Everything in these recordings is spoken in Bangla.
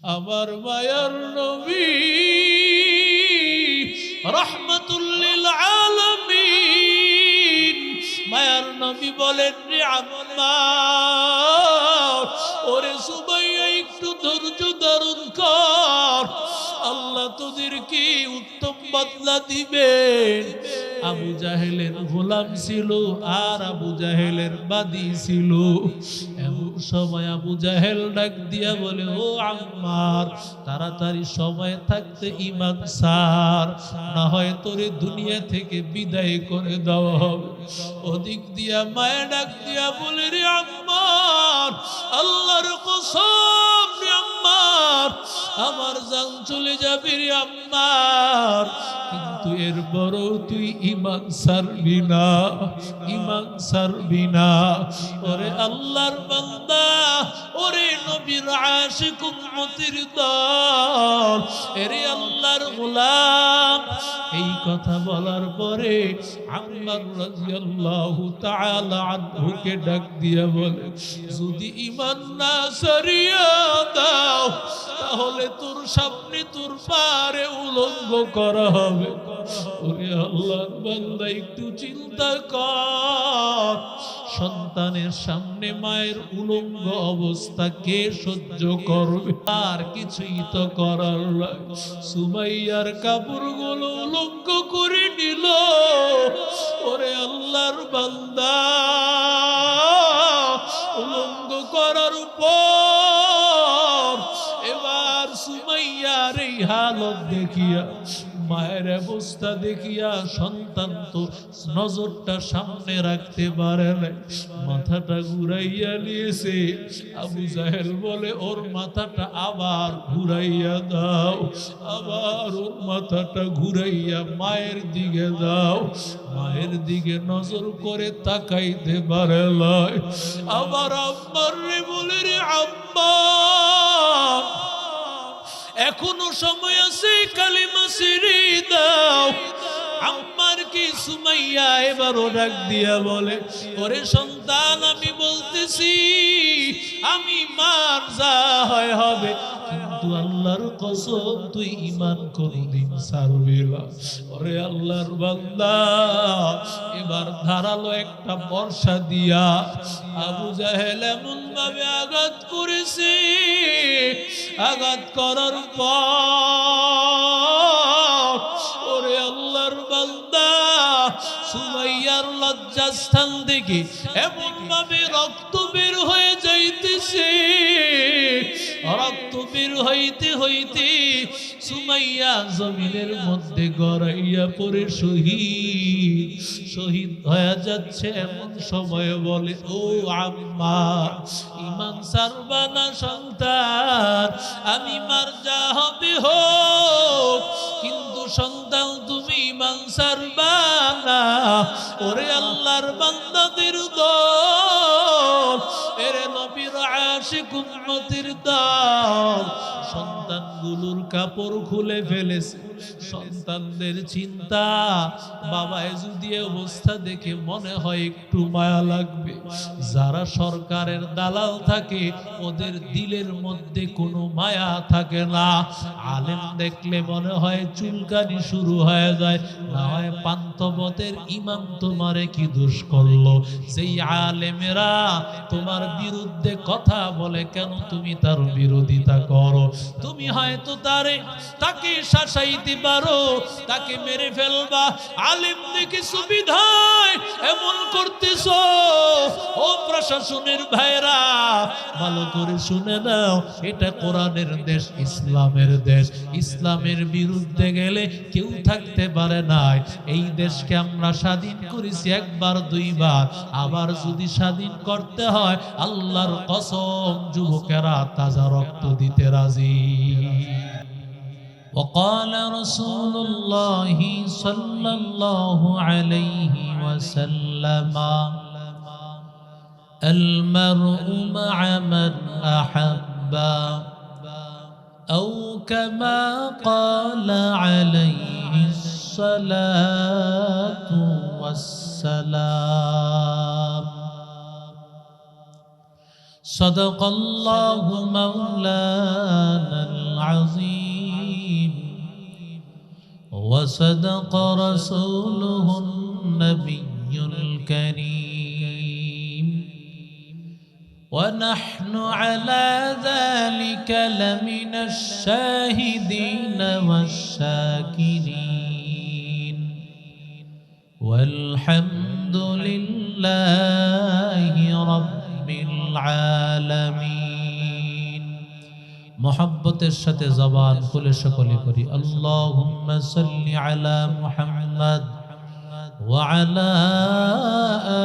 আমার মায়ার নবী রাহমাতুল লিল আলামিন মায়ার নবী বলেন রে আম্মার ওরে সুমাইয়া একটু ধৈর্য ধারণ কর আল্লাহ তোদেরকে উত্তম বদলা দিবেন আবু জাহেলের গোলাম ছিল আর আবু জাহেলের বাদী ছিল এমন সময় আবু জাহেল ডাক দিয়া বলে ও আম্মার তাড়াতাড়ি সময় থাকতে ঈমান ছাড় না হয় তোরে দুনিয়া থেকে বিদায় করে দেওয়া হবে ওদিক দিয়া মায়া ডাক দিয়া বলে রে আম্মার আল্লাহর কসম রে আম্মার আমার জান চলে যাবে রে আম্মার কিন্তু এর বড় তুই ঈমান ছাড়বি না ঈমান ছাড়বি না ওরে আল্লাহর বান্দা ওরে নবীর আশিক উম্মতের দল এরে আল্লাহর গোলাম এই কথা বলার পরে আম্মার রাদিয়াল্লাহু তাআলা আনহুকে ডাক দিয়া বলে যদি ঈমান না ছাড়িয়া দাও তাহলে তোর সামনে তোর পারে উলঙ্গ করা হবে ওরে আল্লাহর বান্দা একটু চিন্তা কর সন্তানের সামনে মায়ের উলঙ্গ অবস্থা কে সহ্য করবে আর কিছুই তো করার নাই সুমাইয়ার কাপড়গুলো উলঙ্গ করে নিল ওরে আল্লাহর বান্দা উলঙ্গ করার পর এবার সুমাইয়ার এই হালত দেখিয়া মায়ের অবস্থা দেখিয়া সন্তান তো নজরটা সামনে রাখতে পারে না মাথাটা ঘুরাইয়া নিয়েছে আবু জাহেল বলে ওর মাথাটা আবার ঘুরাইয়া দাও আবার ওর মাথাটা ঘুরাইয়া মায়ের দিকে দাও মায়ের দিকে নজর করে তাকাইতে পারে না আবার আম্মার রে বলে রে আম্মা এখনো সময় আছে কালিমা ছেড়ে দাও আম্মার কি সুমাইয়া এবারও ডাক দিয়া বলে ওরে সন্তান আমি বলতেছি আমি মার যা হয় হবে কিন্তু আল্লাহর কসম তুই ঈমান কোনদিন ছাড়বি না ওরে আল্লাহর বান্দা এবার ধারালো একটা বর্ষা দিয়া আবু জাহেল এমন ভাবে আঘাত করেছে আঘাত করার পর ওরে আল্লাহর বান্দা সুমাইয়ার লজ্জাস্থান থেকে এমন ভাবে রক্ত বের হয়ে যাইতেছে রক্ত বের হইতে হইতে সুমাইয়া জমিনের মধ্যে গড়াইয়া পড়ে শহীদ শহীদ হয়ে যাচ্ছে এমন সময় বলে ও আম্মা ঈমান ছাড়বা না সন্তান আমি মার যা হবে হোক কিন্তু সন্তান তুমি ঈমান ছাড়বা না ওরে আল্লাহর বান্দাদের দল এরে নবীর আশিক উম্মতের দল সন্তানগুলোর কাপড় খুলে ফেলেছে সন্তানদের চিন্তা বাবা যদি অবস্থা দেখে মনে হয় একটু মায়া লাগবে যারা সরকারের দালাল থাকে ওদের দিলের মধ্যে কোনো মায়া থাকে না আলেম দেখলে মনে হয় চুলকানি শুরু হয়ে যায় না হয় পান্তবতের ইমাম তোমারে কি দোষ করলো সেই আলেমেরা তোমার বিরুদ্ধে কথা বলে কেন তুমি তার বিরোধিতা করো তুমি হয়তো তাকে শাসাইতে পারো তাকে মেরে ফেলবা আলেম দেখে সুবিধায় এমন করতেছো ও প্রশাসনের ভাইরা ভালো করে শুনে নাও এটা কোরআনের দেশ ইসলামের দেশ ইসলামের বিরুদ্ধে গেলে কেউ থাকতে পারে না এই দেশকে আমরা স্বাধীন করেছি একবার দুইবার আবার যদি স্বাধীন করতে হয় আল্লাহর কসম যুবকেরা তাজা রক্ত দিতে রাজি وقال رسول الله صلى الله عليه وسلم المرء مع من أحب أو كما قال عليه الصلاة والسلام صدق الله مولانا وصدق رسوله النبي الكريم ونحن على ذلك لمن الشاهدين والشاكرين والحمد لله رب العالمين محبت الشت زبان كل شكل كري اللهم صل على محمد وعلى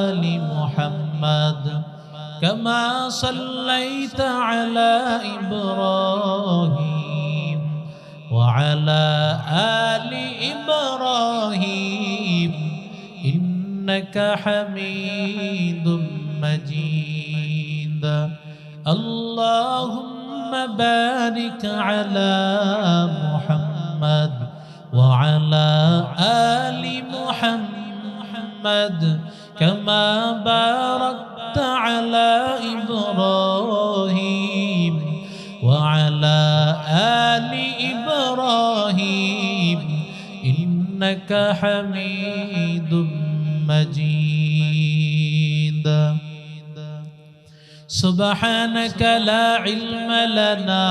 آل محمد كما صليت على إبراهيم وعلى آل إبراهيم إنك حميد مجيد اللهم بارك على محمد وعلى آل محمد كما باركت على إبراهيم وعلى آل إبراهيم إنك حميد مجيد سبحانك لا علم لنا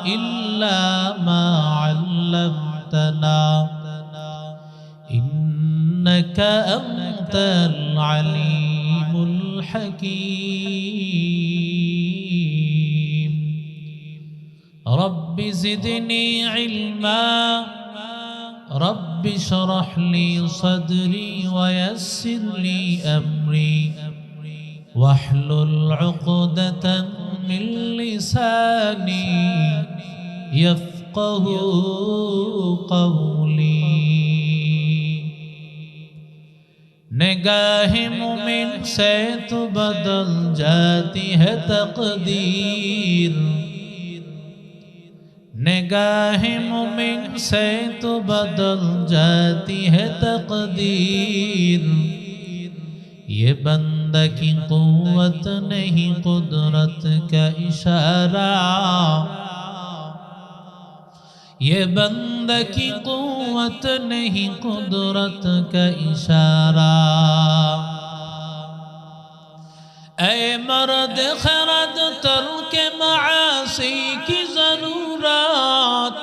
إلا ما علمتنا إنك أنت العليم الحكيم رب زدني علما رب اشرح لي صدري ويسر لي أمري واحلل عقدة من لساني يفقه قولي निगाह मुमिन से तो बदल जाती है तकदीर निगाह मुमिन से तो बदल जाती है तकदीर ये बंदा की कुव्वत नहीं कुदरत का इशारा ये बंदा की कुव्वत नहीं कुदरत का इशारा ऐ मर्द खरद तर्क मासी की जरूरत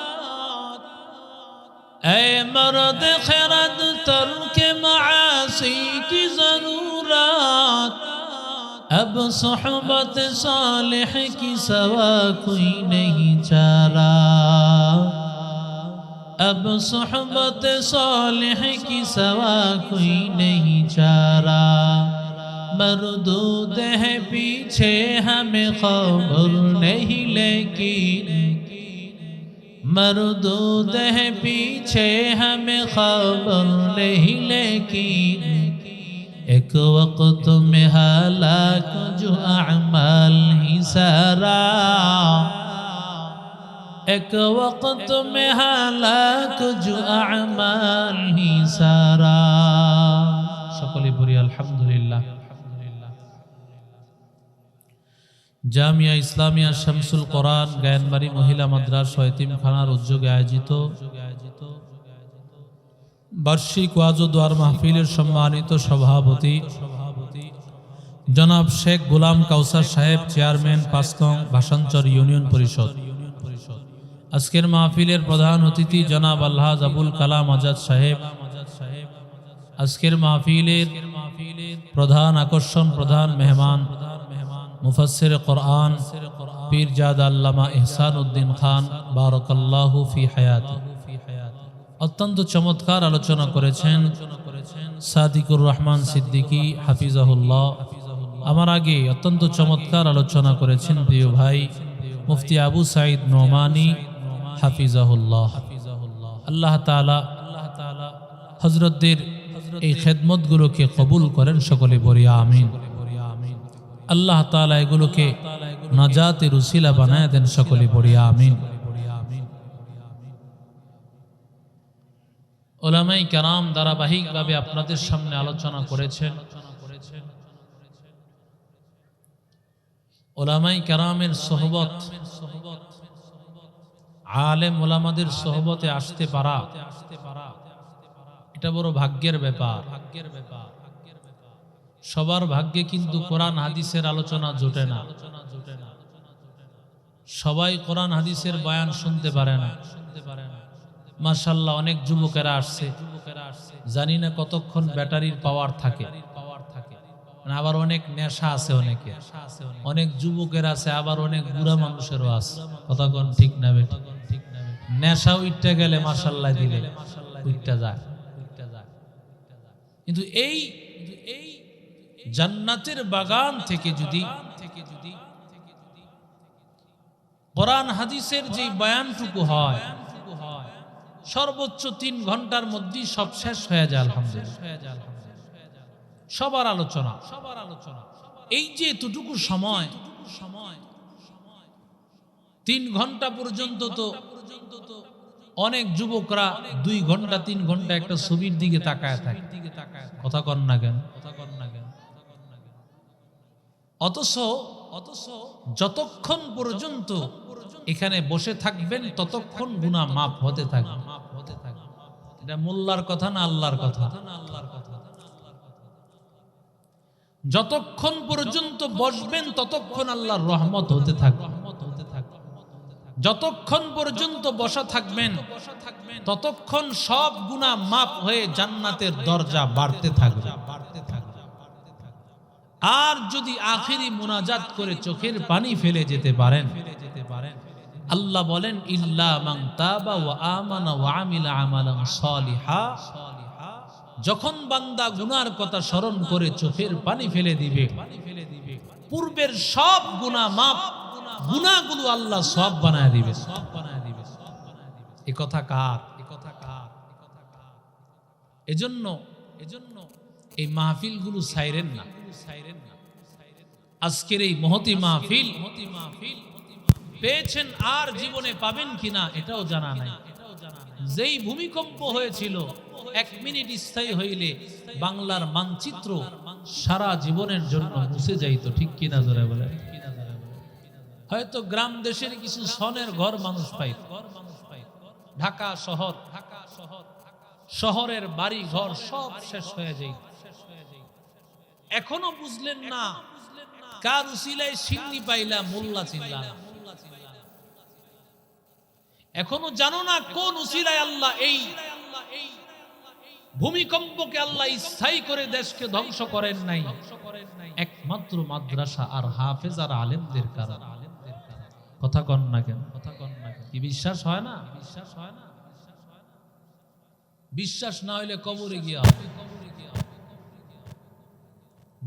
ऐ मर्द खरद तर्क मासी की जरूरत अब सोहबत सालिह की सवा कोई नहीं चारा अब सोहबत सालिह की सवा कोई नहीं चारा मरदूद है पीछे हमें खबर नहीं लेकिन मरदूद है पीछे हमें खबर नहीं लेकिन एक वक्त में हालाक जो अमाल ही सारा एक वक्त में हालाक जो अमाल ही सारा सकले बुरी अल्हम्दुलिल्लाह জামিয়া ইসলামিয়া শামসুল কোরআন গায়নবাড়ি মহিলা মাদ্রাসা এতিমখানার উদ্যোগে আয়োজিত বার্ষিক ওয়াজ ও দোয়ার মাহফিলের সম্মানিত সভাপতি জনাব শেখ গোলাম কাউসার সাহেব চেয়ারম্যান ৫ নং ভাষাঞ্চর ইউনিয়ন পরিষদ আজকের মাহফিলের প্রধান অতিথি জনাব আলহাজ আবুল কালাম আজাদ সাহেব আজকের মাহফিলের প্রধান আকর্ষণ প্রধান মেহমান মুফাসসির কোরআন পীরজাদা আল্লামা ইহসান উদ্দিন খান বারাকাল্লাহু ফি হায়াতি অত্যন্ত চমৎকার আলোচনা করেছেন সাদিকুর রহমান সিদ্দিকী হাফিজাহুল্লাহ আমার আগে অত্যন্ত চমৎকার আলোচনা করেছেন প্রিয় ভাই মুফতি আবু সাঈদ নোমানী হাফিজাহুল্লাহ আল্লাহ তাআলা হযরতদের এই খেদমতগুলোকে কবুল করেন সকলে বলি আমিন আল্লাহ তাআলা এগুলোকে নাজাতের উসিলা বানায় দেন সকলে বলি আমিন উলামায়ে কেরাম ধারাবাহিকভাবে আপনাদের সামনে আলোচনা করেছেন উলামায়ে কেরামের সোহবত আলেম ওলামাদের সোহবতে আসতে পারা এটা বড় ভাগ্যের ব্যাপার। সবার ভাগ্যে কিন্তু কোরআন হাদিসের আলোচনা জোটে না। সবাই কোরআন হাদিসের বয়ান শুনতে পারে না। মাশাআল্লাহ, অনেক যুবকেরা আসছে, জানি না কতক্ষণ ব্যাটারির পাওয়ার থাকে। আবার অনেক নেশা আছে, অনেকে অনেক যুবকের আছে, আবার অনেক বুড়া মানুষেরও আছে। কথা কোন ঠিক না বেঠিক? নেশা উইটটা গেলে মাশাআল্লাহ দিলে উইটটা যায়। কিন্তু এই জান্নাতের বাগান থেকে যদি কোরআন হাদিসের যে বয়ানটুকু হয়, সর্বোচ্চ 3 ঘন্টার মধ্যে সব শেষ হয়ে যায় আলহামদুলিল্লাহ। সবার আলোচনা, এই যে এতটুকু সময় 3 ঘন্টা পর্যন্ত, তো অনেক যুবকরা 2 ঘন্টা 3 ঘন্টা একটা ছবির দিকে তাকায় থাকে। কথা কন না কেন? অথচ যতক্ষণ পর্যন্ত এখানে বসে থাকবেন ততক্ষণ গুনাহ মাফ হতে থাকবে। এটা মোল্লার কথা না আল্লাহর কথা? যতক্ষণ পর্যন্ত বসবেন ততক্ষণ আল্লাহর রহমত হতে থাকবে। যতক্ষণ পর্যন্ত বসা থাকবেন ততক্ষণ সব গুনাহ মাফ হয়ে জান্নাতের দরজা বাড়তে থাকবে। আর যদি আখিরি মুনাজাত করে চোখের পানি ফেলে যেতে পারেন, আল্লাহ বলেন ইল্লা মান তাবা ওয়া আমানা ওয়া আমিলা আমালান সালিহা, যখন বান্দা গুনার কথা স্মরণ করে চোখের পানি ফেলে দিবে, পূর্বের সব গুনাহ মাফ, গুনাহগুলো আল্লাহ সওয়াব বানায় দিবে। এই কথা কার? এজন্য এই মাহফিলগুলো ছাইরেন না। আজকের এই মহতি মাহফিল পেয়েছেন, আর জীবনে পাবেন কিনা এটাও জানা নাই। যেই ভূমিকম্প হয়েছিল 1 মিনিট স্থায়ী হইলে বাংলার মানচিত্র সারা জীবনের জন্য মুছে যাইত। ঠিক কিনা জোরে বলে? হয়তো গ্রাম দেশের কিছু সনের ঘর মানুষ পাইত। ঢাকা শহর, শহরের বাড়ি ঘর সব শেষ হয়ে যাইত। এখনো বুঝলেন না কার উসিলায় সিন্নি পাইলা মোল্লা চিল্লা। এখনো জানো না কোন উসিলায় আল্লাহ এই ভূমিকম্পকে আল্লাহ স্থায়ী করে দেশকে ধ্বংস করেন নাই। একমাত্র মাদ্রাসা আর হাফেজ আর আলেমদের কারণে। কথা কন না কেন? কি বিশ্বাস হয় না? বিশ্বাস না হইলে কবরে গিয়া হবে।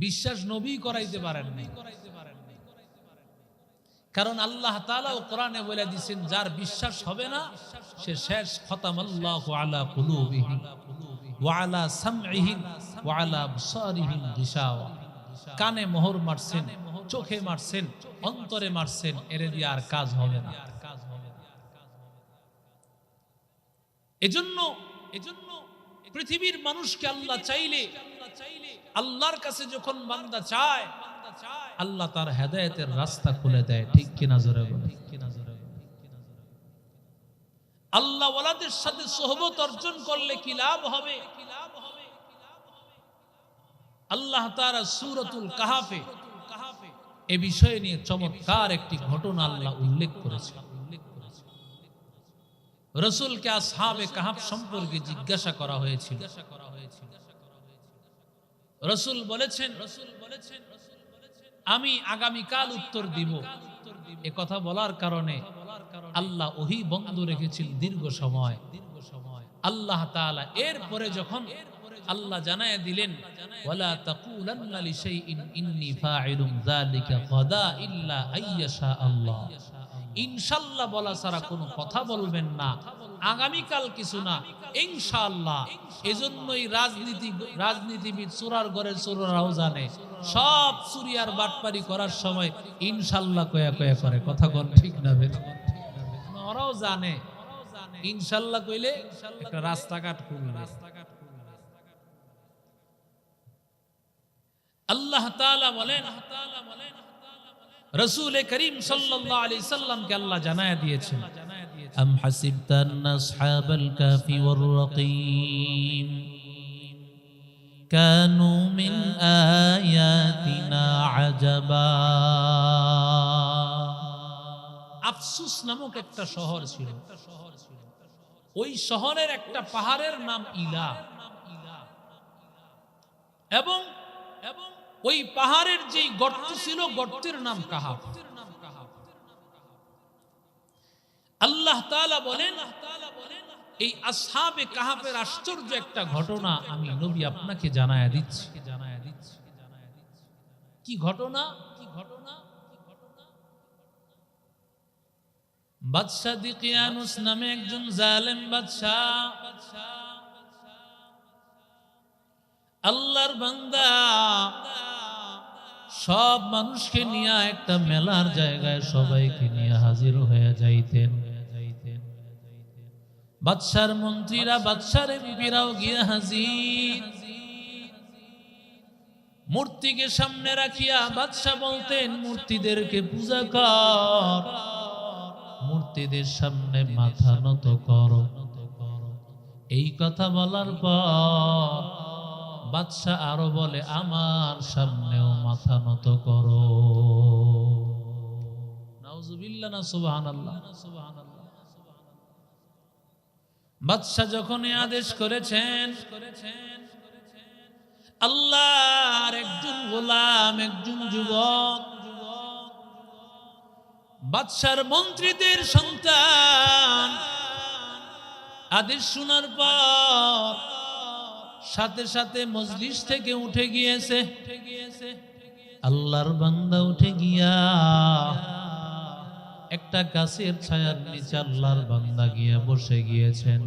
বিশ্বাস নবী করাইতে পারেন না, কারণ আল্লাহ তাআলা কোরআনে বলে দিয়েছেন যার বিশ্বাস হবে না সে শেষ। খতামাল্লাহু আলা কুলুবিহিম ওয়া আলা সামঈহিম ওয়া আলা আবসারিহিম গিশাওয়া। কানে মোহর মারছেন, চোখে মারছেন, অন্তরে মারছেন, এর দিয়ে আর কাজ হবে না। এজন্য পৃথিবীর মানুষকে আল্লাহ চাইলে, আল্লাহর কাছে যখন বান্দা চায়, আল্লাহ তার হেদায়েতের রাস্তা খুলে দেয়। ঠিক কিনা জোরে বলে? আল্লাহ ওয়ালাদের সাথে সোহবত অর্জন করলে কি লাভ হবে? আল্লাহ তাআলা সূরাতুল কাহাফে এই বিষয় নিয়ে চমৎকার একটি ঘটনা আল্লাহ উল্লেখ করেছেন। রাসূলকে আসহাবে কাহাফ সম্পর্কে জিজ্ঞাসা করা হয়েছিল। রাসূল বলেছেন আমি আগামীকাল উত্তর দিব। এ কথা বলার কারণে আল্লাহ ওহী বন্ধ রেখেছিল দীর্ঘ সময়। আল্লাহ তাআলা এরপরে যখন আল্লাহ জানায় দিলেন ওয়ালা তাকুলান্না লিশাইইন ইন্নী ফাইলুম যালিকা গাদা ইল্লা আইয়াশা আল্লাহ, ইনশাআল্লাহ বলা ছাড়া কোনো কথা বলবেন না, আগামীকাল কিছু না, ইনশাআল্লাহ। এজন্যই রাজনীতিবিদ চোরার ঘরের চোরারাও জানে সব চুরি আর বাটপারি করার সময় ইনশাআল্লাহ কয়া কয়া করে। কথা কোন ঠিক না? ওরাও জানে ইনশাআল্লাহ কইলে একটা রাস্তাঘাট খুলবে। আল্লাহ তাআলা বলেন রাসূল করিম সাল্লাল্লাহু আলাইহি সাল্লামকে আল্লাহ জানায়া দিয়েছেন أم حسبت أن أصحاب الكهف والرقيم كانوا من آياتنا عجبا আফসুস নামক একটা শহর ছিল ওই শহরের একটা পাহাড়ের নাম ইলা এবং ওই পাহাড়ের যে গর্ত ছিল গর্তের নাম কাহাফ আল্লাহ তাআলা বলেন এই আসহাবে কাহাফের আশ্চর্য একটা ঘটনা আমি নবী আপনাকে জানায়া দিচ্ছি কি ঘটনা বাদশা দিকিয়ানুস নামে একজন জালেম বাদশা আল্লাহর বান্দা সব মানুষকে নিয়ে একটা মেলার জায়গায় সবাইকে নিয়ে হাজির হয়ে যাইতেন বাদশার মন্ত্রীরা বাদশার এমপিরাও গিয়ে হাজির মূর্তিকে সামনে রাখিয়া বাদশা বলতেন মূর্তিদেরকে পূজা কর মূর্তিদের সামনে মাথা নত করো এই কথা বলার পর বাদশা আরো বলে আমার সামনেও মাথা নত করো নাউজুবিল্লাহ না সুবহানাল্লাহ বাদশা যখন আদেশ করেছেন আল্লাহর একজন গোলাম একজন যুবক বাদশার মন্ত্রীদের সন্তান আদেশ শোনার পর সাথে সাথে মজলিস থেকে উঠে গিয়েছে আল্লাহর বান্দা উঠে গিয়া একটা গাছের ছায়ার নিচে আল্লাহর বান্দা গিয়া বসে গিয়েছেন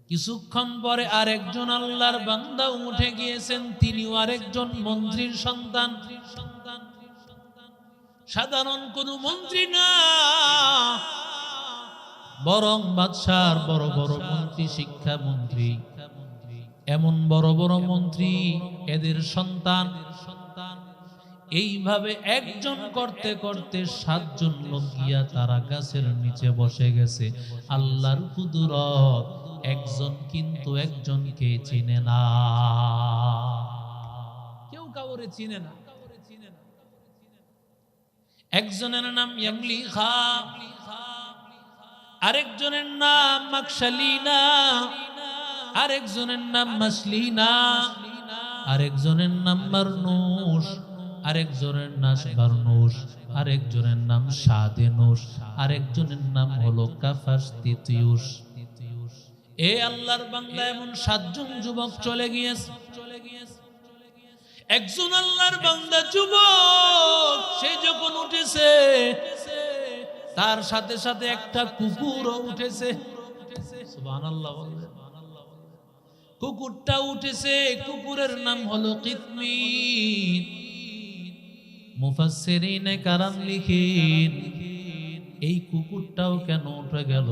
কিছুক্ষণ পরে আরেকজন আল্লাহর বান্দা উঠে গিয়েছেন তিনিও আরেকজন মন্ত্রীর সন্তান সাধারণ কোন মন্ত্রী না বরং বাদশার বড় বড় মন্ত্রী শিক্ষা মন্ত্রী এমন বড় বড় মন্ত্রী এদের সন্তান এইভাবে একজন করতে করতে 7 জন লোক গিয়া তারা গাছের নিচে বসে গেছে আল্লাহর কুদরত একজন কিন্তু একজনকে চিনে না কেউ কাউরে চিনে না একজনের নাম ইয়ামলিখা আরেকজনের নাম মাকশালিনা আরেকজনের নাম মাসলিনা আরেকজনের নাম মারনুশ আরেকজনের নাম বারনুশ আরেকজনের নাম সাদেনুশ আরেকজনের নাম হলো কাফাসতিতিউস এ আল্লাহর বান্দা এমন 7 জন যুবক চলে গিয়েছে একজন আল্লাহর বান্দা যুবক সে যখন উঠেছে তার সাথে সাথে একটা কুকুরও উঠেছে সুবহানাল্লাহ কুকুরটা উঠেছে কুকুরের নাম হলো কিতমির মুফাসসিরিনে কারাম লিখেন এই কুকুরটাও কেন উঠে গেল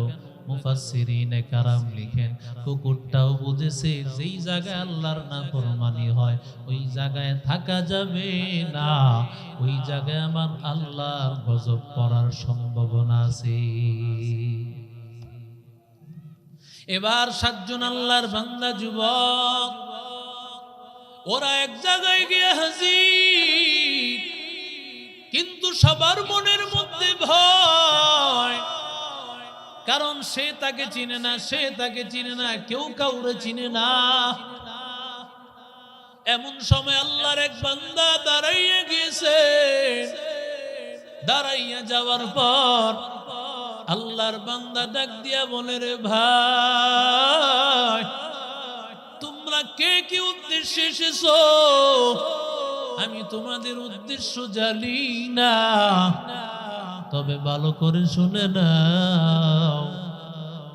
মুফাসসিরিনে কারাম লিখেন কুকুরটাও বুঝেছে যেই জায়গায় আল্লাহর নাফরমানি হয় ওই জায়গায় থাকা যাবে না ওই জায়গায় আমার আল্লাহর গজব পড়ার সম্ভাবনা আছে এবার 7 জন আল্লাহর বান্দা যুবক ওরা এক জায়গায় গিয়ে হাজির কিন্তু সবার মনের মধ্যে ভয় কারণ সে তাকে চিনে না সে তাকে চিনে না কেউ কাউরে চিনে না এমন সময় আল্লাহর এক বান্দা দাঁড়াইয়া গিয়েছে দাঁড়াইয়া যাওয়ার পর আল্লাহর বান্দা ডাক দিয়া বলে রে ভাই তোমরা কে কি উদ্দেশ্যে এসেছো আমি তোমাদের উদ্দেশ্য জানি না তবে ভালো করে শুনে নাও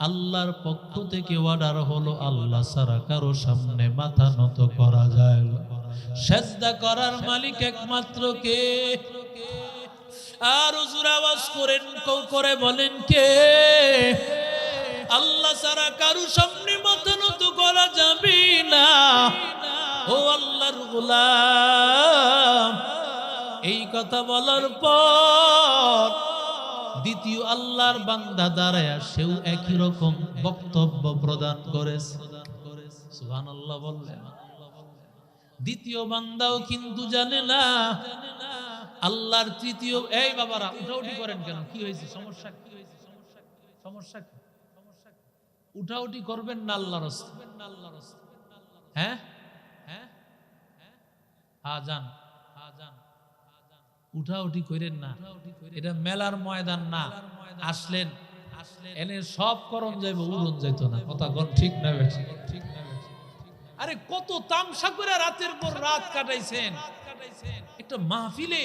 আল্লাহর পক্ষ থেকে অর্ডার হলো আল্লাহ ছাড়া কারো সামনে মাথা নত করা যায় না সিজদা করার মালিক একমাত্র কে আর হুজুর আওয়াজ করেন করে বলেন কে আল্লাহ ছাড়া কারো সামনে মাথা নত করা যাবে না ও আল্লাহর গোলাম এই কথা বলার পর দ্বিতীয় আল্লাহর বান্দা দাঁড়ায় সেও একই রকম বক্তব্য প্রদান করেছে। সুবহানাল্লাহ বললেন। দ্বিতীয় বান্দাও কিন্তু জানে না আল্লাহর তৃতীয়। এই বাবারা উঠাউঠি করেন কেন? কি হয়েছে? সমস্যা কি? সমস্যা কি? উঠাউঠি করবেন না আল্লাহর রাস্তায়। হ্যাঁ হ্যাঁ হ্যাঁ যান, উঠাউঠি করেন না। এটা মেলার ময়দান না। আসলেন এনে সব করণ যাইব, উড়ন যাইতো না। কথা কোন ঠিক না বেশি? আরে কত তামসা করে রাতের পর রাত কাটাইছেন একটা মাহফিলে।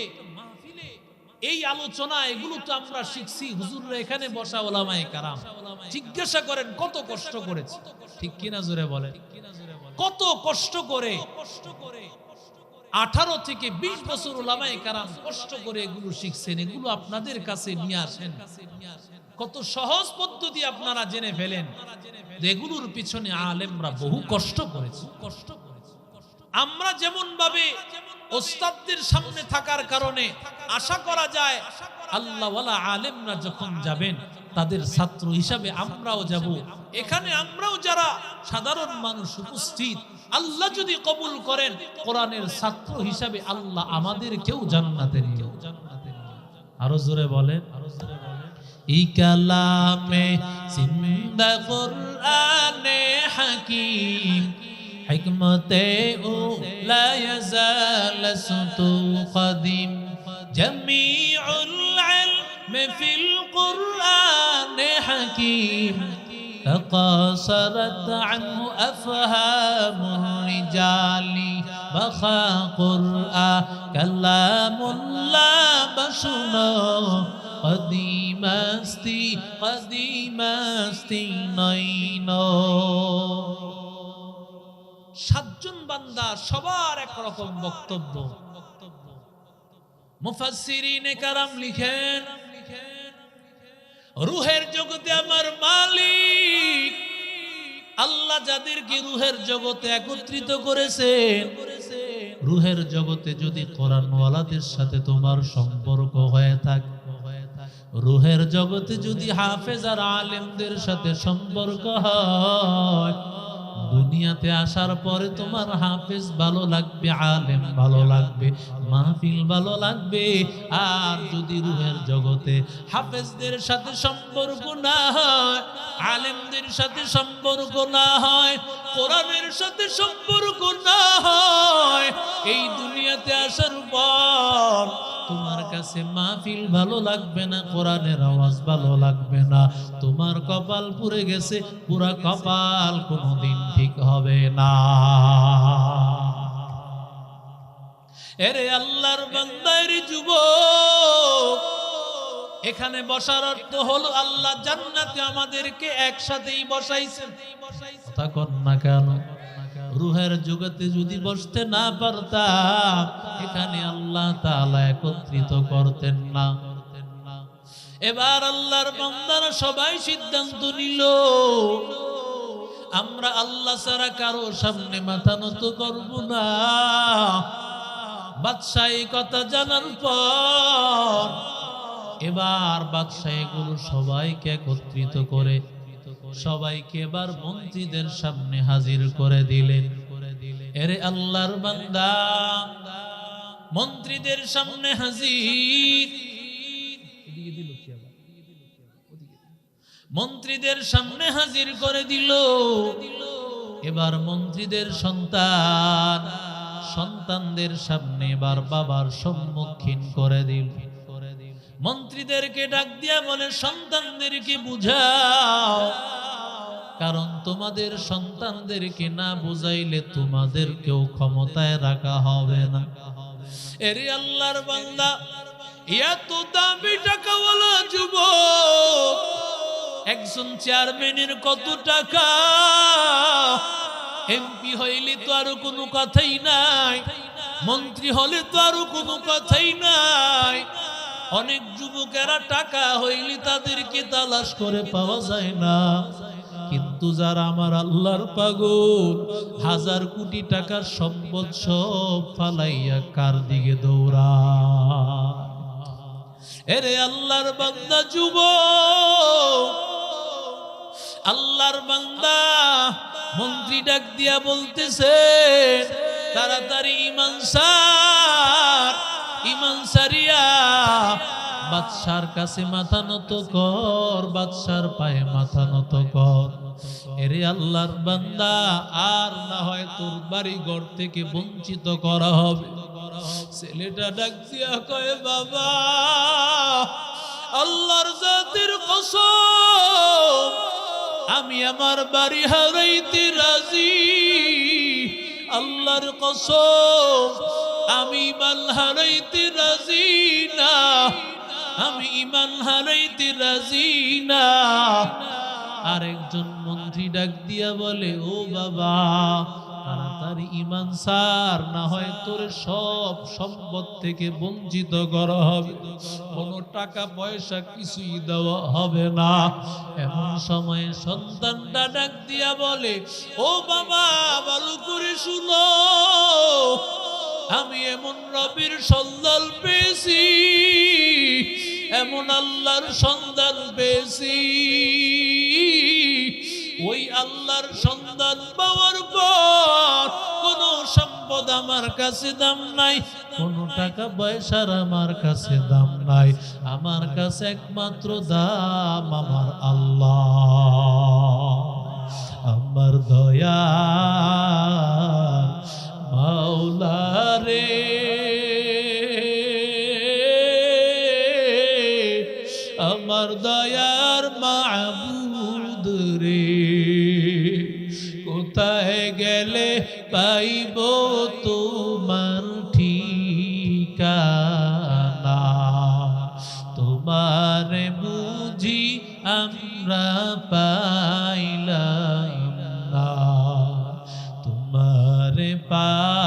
এই আলোচনা এগুলো তো আমরা শিখছি হুজুররা এখানে বসা ওলামায়ে কেরাম। জিজ্ঞাসা করেন কত কষ্ট করেছে, ঠিক কিনা জোরে বলেন। কত কষ্ট করে 18 থেকে 20 বছর ওলামায়ে কেরাম কষ্ট করে এগুলো শিখছেন। এগুলো আপনাদের কাছে নিয়ে আসেন। কত সহজ পদ্ধতি আপনারা জেনে ফেলেন। এগুলোর পিছনে আলেমরা বহু কষ্ট করেছে। আমরা যেমন ভাবে ওস্তাদদের সামনে থাকার কারণে আশা করা যায় আল্লাহওয়ালা আলেমরা যখন যাবেন তাদের ছাত্র হিসাবে আমরাও যাব। এখানে আমরাও যারা সাধারণ মানুষ উপস্থিত, আল্লাহ যদি কবুল করেন কোরআনের ছাত্র হিসাবে আল্লাহ আমাদেরকেও জান্নাতে নিয়ে। আরো জোরে বলেন। ই কালামে জিন্দা কুরআনে হাকিম হিকমতে ও লা ইয়াজাল সুতু কদিম জামিউল ইলম ফিল কুরআনে হাকিম تقاصرت عنه أفهام الرجال بخا قرآن كلام الله بشنا قديم استی نينو। সাতজন বান্দা সবার এক রকম বক্তব্য। মুফাসসিরিনে কেরাম লিখেন রূহের জগতে আমার মালিক আল্লাহ যাদেরকে রূহের জগতে একত্রিত করেছেন, রূহের জগতে যদি কোরআনওয়ালাদের সাথে তোমার সম্পর্ক হয়ে থাকে, রূহের জগতে যদি হাফেজ আর আলেমদের সাথে সম্পর্ক হয়, দুনিয়াতে আসার পরে তোমার হাফেজ ভালো লাগবে, আলেম ভালো লাগবে, মাহফিল ভালো লাগবে। আর যদি রূহের জগতে হাফেজদের সাথে সম্পর্ক না হয়, আলেমদের সাথে সম্পর্ক না হয়, কোরআনের সাথে সম্পর্ক না হয়, এই দুনিয়াতে আসার পর তোমার কাছে মাহফিল ভালো লাগবে না, কোরআনের আওয়াজ ভালো লাগবে না। তোমার কপাল পুড়ে গেছে, পুরা কপাল কোনোদিন ঠিক হবে না। এরে আল্লাহর বান্দার যুবক, এখানে বসার অর্থ হলো আল্লাহ জান্নাতে আমাদেরকে একসাথেই বসাইছেন। কথা কর না কেন? রূহের জগতে যদি বসতে না পারতাম, এখানে আল্লাহ তাআলা একত্রিত করতেন না। এবার আল্লাহর বান্দারা সবাই সিদ্ধান্ত নিল, আমরা আল্লাহ ছাড়া কারো সামনে মাথা নত করব না। বাদশাহ এই কথা জানার পর এবার বাদশাহ এগুলো সবাইকে একত্রিত করে সবাইকে এবার মন্ত্রীদের সামনে হাজির করে দিলেন। এরে আল্লাহর বান্দা মন্ত্রীদের সামনে হাজির। মন্ত্রীদের সামনে হাজির করে দিল। এবার মন্ত্রীদের সন্তানদের সামনে এবার বাবার সম্মুখীন করে দিল। মন্ত্রীদেরকে ডাক দিয়া বলে, সন্তানদেরকে বুঝাও, কারণ তোমাদের সন্তানদেরকে না বুঝাইলে তোমাদেরকেও ক্ষমতায় রাখা হবে না। এরে আল্লাহর বান্দা, এত দামি টাকাওয়ালা যুবক, একজন চেয়ারম্যানের কত টাকা, এমপি হইলে তো আরো কোনো কথাই নাই, মন্ত্রী হলে তো আরো কোনো কথাই নাই। অনেক যুবকেরা টাকা হইলে তাদেরকে তালাশ করে পাওয়া যায় না, কিন্তু যারা আমার আল্লাহর পাগল, 1000 কোটি টাকার সম্পদ সব ফালাইয়া কার দিকে দৌড়ায়? এরে আল্লাহর বান্দা যুবক, আল্লাহর বান্দা মন্ত্রী ডাক দিয়া বলতেছে তাড়াতাড়ি ঈমান সার, ঈমান সারিয়া বাদশার কাছে মাথা নত কর, বাদশার পায়ে মাথা নত কর। এরে আল্লাহর বান্দা, আর না হয় তোর বাড়ি ঘর থেকে বঞ্চিত করা হবে। ছেলেটা ডাক দিয়া কয় বাবা, আল্লাহর জাতের কসম, আমি আমার বাড়ি হারাইতে রাজি। আল্লাহর কসম, আমি ঈমান হারাইতে রাজি না, আমি ঈমান হারাইতে রাজি না। আরেকজন মন্ত্রী ডাক দিয়া বলে ও বাবা, তাড়াতাড়ি ঈমান সার, না হয় তোর সব সম্পদ থেকে বঞ্চিত করা হবে, কোনো টাকা পয়সা কিছুই দেওয়া হবে না। এমন সময়ে সন্তানটা ডাক দিয়া বলে ও বাবা, ভালো করে শুনো, আমি এমন রবের সন্ধান পেয়েছি, এমন আল্লাহর সন্ধান পেয়েছি, ওই আল্লাহর সন্ধান পাওয়ার পর কোন সম্পদ আমার কাছে দাম নাই, কোন টাকা পয়সার আমার কাছে দাম নাই, আমার কাছে একমাত্র দাম আমার আল্লাহ, আমার দয়া মাওলা রে, আমার দয়ার মাবুদ রে, কোথায় গেলে পাইব তোমার ঠিকানা, তোমার বুঝি আমরা পাইলাম না, তোমার পাইবার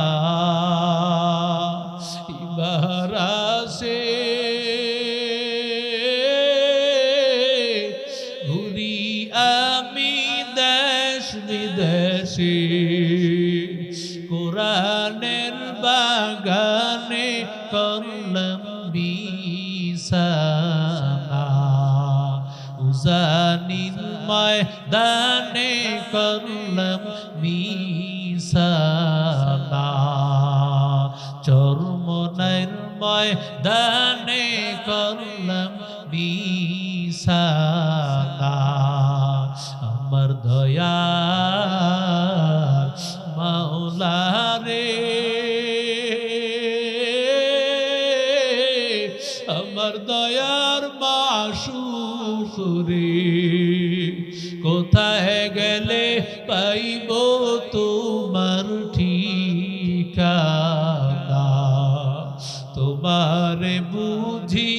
আসে ঘুরি আমি দেশ বিদেশে, কোরআনের বাগানে করলাম বিছানা, উজানির ময়দানে করলাম বিছানা, চরমনাইর ময়দানে করলাম বিছানা, আমার দয়া মাওলা রে, আমার দয়ার মাশুক রে, কোথায় গেলে পাইব তোমার ঠিকানা, তোমার বুঝি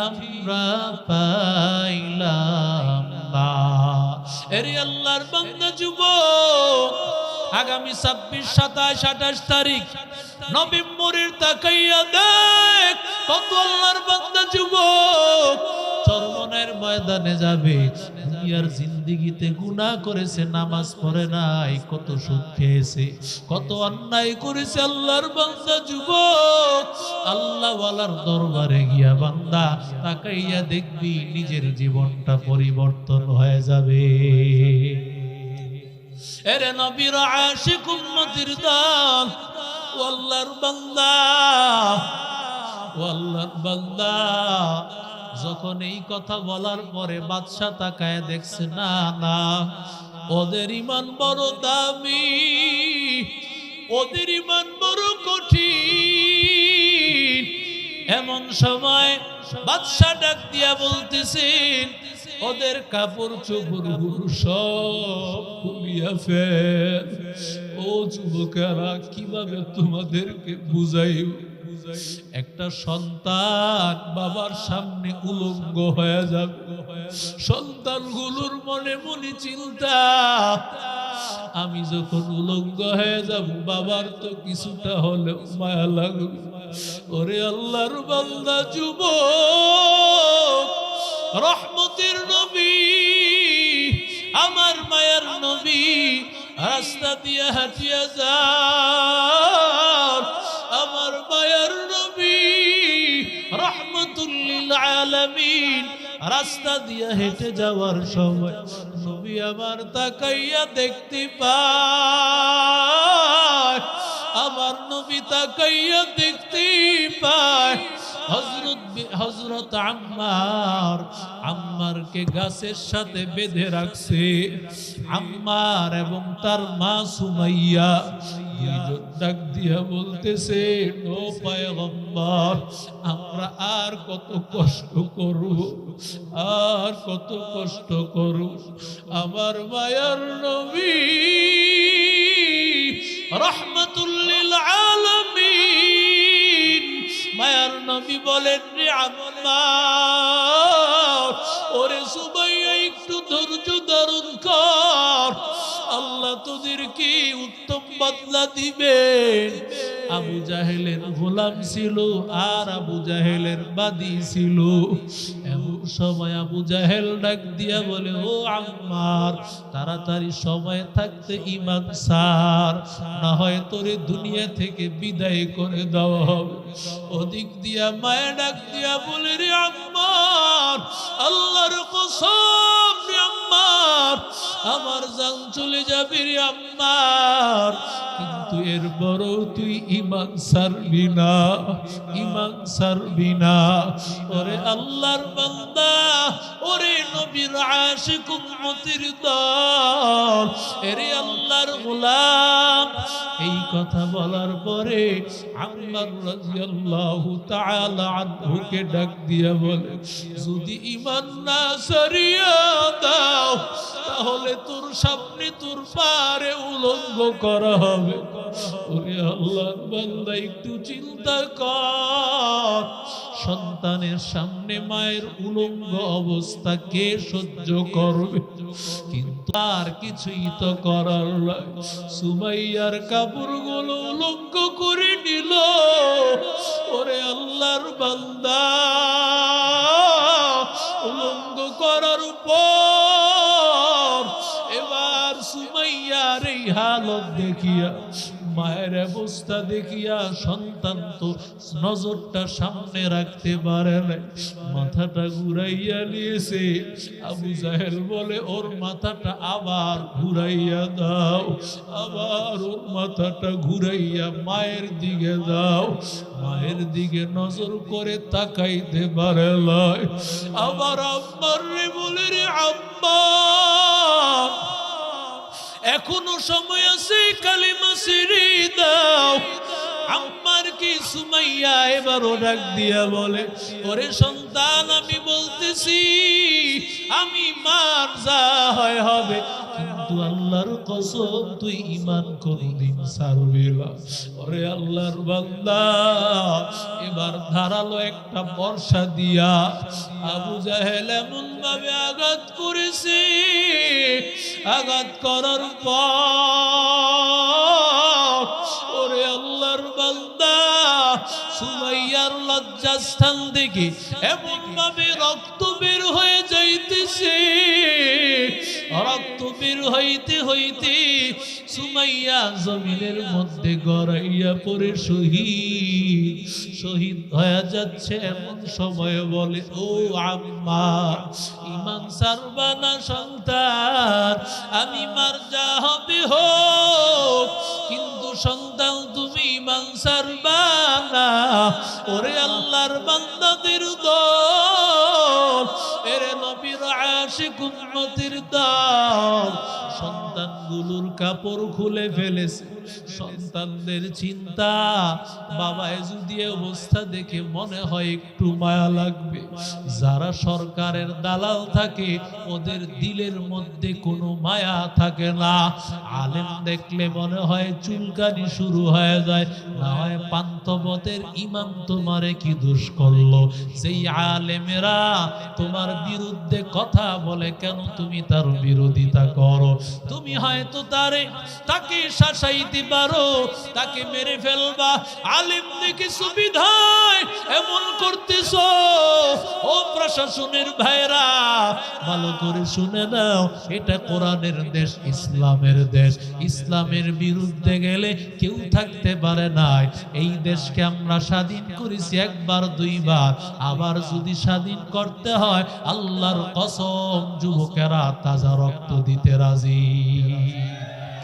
আমরা পাইলাম না। এরে আল্লাহর বান্দা যুবক, আগামী 26, 27, 28 তারিখ নভেম্বরের তাকাইয়া দেখ, কত আল্লাহর বান্দা যুবক চরমনের ময়দানে যাবে। দুনিয়ার জিন্দেগিতে গুনাহ করেছে, নামাজ পড়ে নাই, কত সুদ খেয়েছে, কত অন্যায় করেছে আল্লাহর বান্দা যুবক। আল্লাহ ওয়ালার দরবারে গিয়া বান্দা তাকাইয়া দেখবি নিজের জীবনটা পরিবর্তন হয়ে যাবে। এরে নবীর আশিক উম্মতির দল, ও আল্লাহর বান্দা, ও আল্লাহর বান্দা, যখন এই কথা বলার পরে বাদশা তাকায় দেখছে না না, ওদের ঈমান বড় দামি, ওদের ঈমান বড় কঠিন। এমন সময় বাদশা ডাক দিয়া বলতেছেন ওদের কাপড় চোপড়গুলো সব খুলিয়া ফেল। ও যুবকেরা, কিভাবে তোমাদেরকে বুঝাইব? একটা সন্তান বাবার সামনে উলঙ্গ হয়ে যাবে, সন্তানগুলোর মনে মনে চিন্তা, আমি যখন উলঙ্গ হয়ে যাব বাবার তো কিছুটা হলেও মায়া লাগবে। ওরে আল্লাহর বান্দা যুবক, রহমতের নবী, আমার মায়ার নবী রাস্তা দিয়ে হাঁটিয়া যান, আমার মায়ার নবী রহমতুল লিল রাস্তা দিয়ে হেঁটে যাওয়ার সময় নবী আমার তাকাইয়া দেখতে পায়, আমার নবী তাকাইয়া দেখতে পায় হযরত আম্মারকে গাছের সাথে বেঁধে রাখছে। আম্মার এবং তার মা সুমাইয়া দুইজন ডাক দিয়া বলতেছে, ও পয়গম্বর, আমরা আর কত কষ্ট করব, আর কত কষ্ট করব। আমার মায়ার নবী রাহমাতুল লিল আলামিন, মায়ার নবী বলেন, রে আম্মার, ওরে সুমাইয়া একটু ধৈর্য ধারণ কর, আল্লাহ তোদেরকে উত্তম বদলা দিবেন। আবু জাহেলের গোলাম ছিল আর আবু জাহেলের বাদী ছিল। এমন সময় আবু জাহেল ডাক দিয়া বলে, ও আম্মার, তাড়াতাড়ি সময় থাকতে ঈমান ছাড়, না হয় তোরে দুনিয়া থেকে বিদায় করে দেওয়া হবে। ওদিক দিয়া মায়া ডাক দিয়া বলে, রে আম্মার, আল্লাহর কসম রে আম্মার, আমার জান চলে যাবে রে আম্মার, কিন্তু এর বড় তুই ঈমান ছাড়বি না, ঈমান ছাড়বি না। ওরে আল্লাহর বান্দা, ওরে নবীর আশিক উম্মতের দল, এরে আল্লাহর গোলাম। এই কথা বলার পরে আম্মার রাদিয়াল্লাহু তাআলা আনহুকে ডাক দিয়া বলে, যদি ঈমান না ছাড়িয়া দাও তাহলে তোর সামনে তোর পারে উলঙ্গ করা হবে। ওরে আল্লাহর বান্দা, একটু চিন্তা কর, সন্তানের সামনে মায়ের উলঙ্গ অবস্থা কে সহ্য করবে? কিন্তু আর কিছুই তো করার নাই। সুমাইয়ার কাপড়গুলো উলঙ্গ করে নিল। ওরে আল্লাহর বান্দা, উলঙ্গ করার পর এবার সুমাইয়ার এই হালত দেখিয়া, মায়ের অবস্থা দেখিয়া সন্তান তো নজরটা সামনে রাখতে পারে না, মাথাটা ঘুরাইয়া নিয়েছে। আবু জাহেল বলে, ওর মাথাটা আবার ঘুরাইয়া দাও, আবার ওর মাথাটা ঘুরাইয়া মায়ের দিকে দাও। মায়ের দিকে নজর করে তাকাইতে পারে না। আবার আম্মার রে বলে, রে আম্মা, এখনো সময় আছে, কালিমা ছেড়ে দাও। আম্মার কি সুমাইয়া এবারও ডাক দিয়া বলে, ওরে সন্তান, আমি বলতেছি, আমি মার যা হয় হবে, কিন্তু আল্লাহর কসম তুই ঈমান কোনদিন ছাড়বি না। ওরে আল্লাহর বান্দা, এবার ধারালো একটা বর্ষা দিয়া আবু জাহেল এমন ভাবে আঘাত করেছে, আঘাত করার পর ওরে আল্লাহর বান্দা, সুমাইয়ার লজ্জাস্থান থেকে এমন ভাবে রক্ত বের হয়ে যাইতেছে। রক্ত বের হইতে হইতে সুমাইয়া জমিনের মধ্যে গড়াইয়া পড়ে শহীদ হয়ে যাচ্ছে। এমন সময় বলে, ও আম্মা, ঈমান ছাড়বা না সন্তান, আমি মার যা হবে হোক, কিন্তু সন্তান তুমি ঈমান ছাড়বা না। ওরে আল্লাহর বান্দাদের দল, এরে নবীর আশিক উম্মতের দল, সন্তানগুলোর কাপড় খুলে ফেলেছে। সন্তানদের চিন্তা, বাবায় যদি অবস্থা দেখে মনে হয় একটু মায়া লাগবে। যারা সরকারের দালাল থাকে ওদের দিলের মধ্যে কোনো মায়া থাকে না। আলেম দেখলে মনে হয় চুলকানি শুরু হয়ে যায়, না হয় পান্তবতের ইমাম তোমারে কি দোষ করলো। সেই আলেমেরা তোমার বিরুদ্ধে কথা বলে, কেন তুমি তার বিরোধিতা করো? তুমি হয়তো তাকে শাসাইতে চাইতে পারো তাকে মেরে ফেলবা। আলিম দেখে সুবিধায় এমন করতেছ। ও প্রশাসনের ভাইরা ভালো করে শুনে নাও, এটা কোরআনের দেশ, ইসলামের দেশ। ইসলামের বিরুদ্ধে গেলে কেউ থাকতে পারে না। এই দেশকে আমরা স্বাধীন করেছি একবার দুইবার, আবার যদি স্বাধীন করতে হয় আল্লাহর কসম যুবকেরা তাজা রক্ত দিতে রাজি।